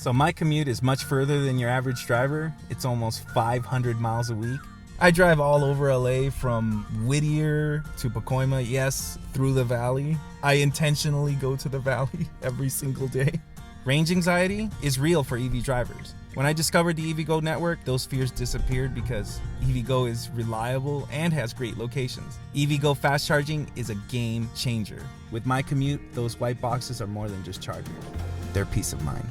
So my commute is much further than your average driver. It's almost 500 miles a week. I drive all over LA from Whittier to Pacoima, yes, through the valley. I intentionally go to the valley every single day. Range anxiety is real for EV drivers. When I discovered the EVgo network, those fears disappeared because EVgo is reliable and has great locations. EVgo fast charging is a game changer. With my commute, those white boxes are more than just chargers. They're peace of mind.